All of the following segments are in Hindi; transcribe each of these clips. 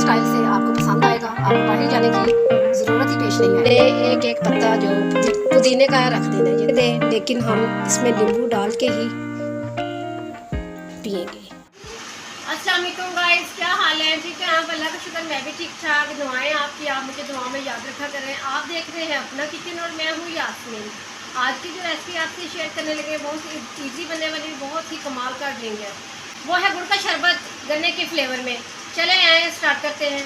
स्टाइल से आपको पसंद आएगा। आपको बाहर जाने की ज़रूरत ही पेश नहीं है। एक एक पत्ता जो पुदीने का रख देना ये दे, लेकिन हम इसमें नींबू डाल के ही पिएंगे। अस्सलाम वालेकुम गाइस, क्या हाल है? ठीक है आप? अल्लाह का शुक्र, मैं भी ठीक ठाक। दुआएं आपकी, आप मुझे दुआ में याद रखा करें। आप देख रहे हैं अपना किचन और मैं हूँ यास्मीन। आज की जो रेसिपी आपसे शेयर करने लगे बहुत इजी बनने वाली, बहुत ही कमाल का ड्रिंक है। वो है गुड़ का शरबत गन्ने के फ्लेवर में। चले आए स्टार्ट करते हैं।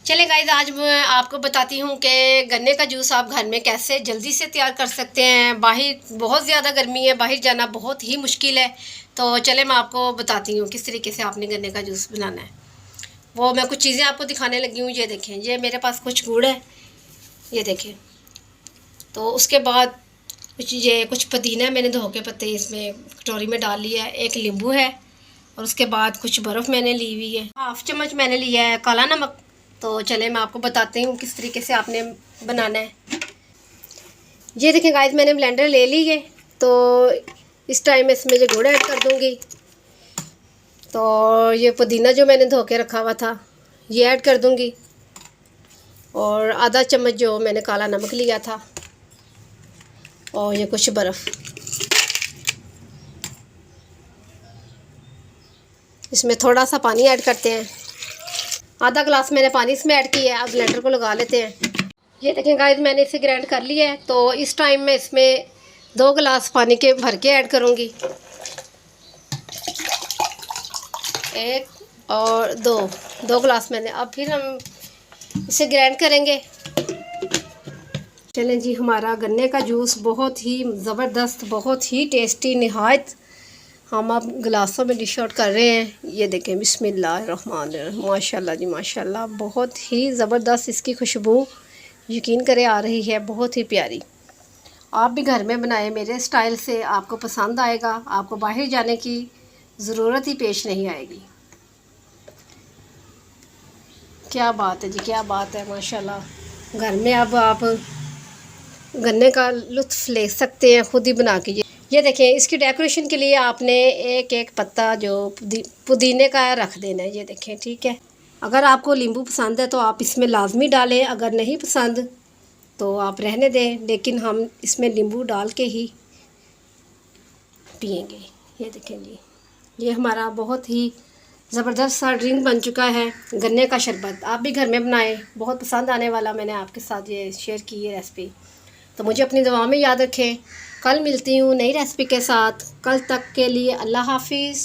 चले गाइस, आज मैं आपको बताती हूँ कि गन्ने का जूस आप घर में कैसे जल्दी से तैयार कर सकते हैं। बाहर बहुत ज़्यादा गर्मी है, बाहर जाना बहुत ही मुश्किल है। तो चले मैं आपको बताती हूँ किस तरीके से आपने गन्ने का जूस बनाना है। वो मैं कुछ चीज़ें आपको दिखाने लगी हूँ। ये देखें, ये मेरे पास कुछ गुड़ है, ये देखें। तो उसके बाद कुछ पुदीना मैंने धो के पत्ते इसमें कटोरी में डाल लिया है। एक नींबू है और उसके बाद कुछ बर्फ़ मैंने ली हुई है। हाफ़ चम्मच मैंने लिया है काला नमक। तो चले मैं आपको बताती हूँ किस तरीके से आपने बनाना है। ये देखें गाइस, मैंने ब्लेंडर ले ली है। तो इस टाइम में इसमें जो गुड़ ऐड कर दूँगी। तो ये पुदीना जो मैंने धो के रखा हुआ था ये ऐड कर दूँगी, और आधा चम्मच जो मैंने काला नमक लिया था, और ये कुछ बर्फ़। इसमें थोड़ा सा पानी ऐड करते हैं। आधा गिलास मैंने पानी इसमें ऐड किया है। अब ब्लेंडर को लगा लेते हैं। ये देखें गाइस, मैंने इसे ग्राइंड कर लिया है। तो इस टाइम में इसमें 2 गिलास पानी के भर के ऐड करूँगी। 1 और 2 गिलास मैंने। अब फिर हम इसे ग्राइंड करेंगे। चलें जी, हमारा गन्ने का जूस बहुत ही ज़बरदस्त, बहुत ही टेस्टी, निहायत हम अब गिलासों में डिश आउट कर रहे हैं। ये देखें, बिस्मिल्लाहिर्रहमानिर्रहीम, माशाल्लाह जी माशाल्लाह, बहुत ही ज़बरदस्त इसकी खुशबू यकीन करें आ रही है, बहुत ही प्यारी। आप भी घर में बनाएं मेरे स्टाइल से, आपको पसंद आएगा। आपको बाहर जाने की ज़रूरत ही पेश नहीं आएगी। क्या बात है जी, क्या बात है, माशाल्लाह। घर में अब आप गन्ने का लुत्फ़ ले सकते हैं खुद ही बना के। ये देखें, इसकी डेकोरेशन के लिए आपने एक एक पत्ता जो पुदीने का रख देना है। ये देखें, ठीक है। अगर आपको नींबू पसंद है तो आप इसमें लाजमी डालें, अगर नहीं पसंद तो आप रहने दें, लेकिन हम इसमें नींबू डाल के ही पिएंगे। ये देखें जी, ये हमारा बहुत ही ज़बरदस्त सा ड्रिंक बन चुका है, गन्ने का शरबत। आप भी घर में बनाएं, बहुत पसंद आने वाला। मैंने आपके साथ ये शेयर की है रेसिपी। तो मुझे अपनी दुआ में याद रखें। कल मिलती हूँ नई रेसिपी के साथ। कल तक के लिए अल्लाह हाफिज़।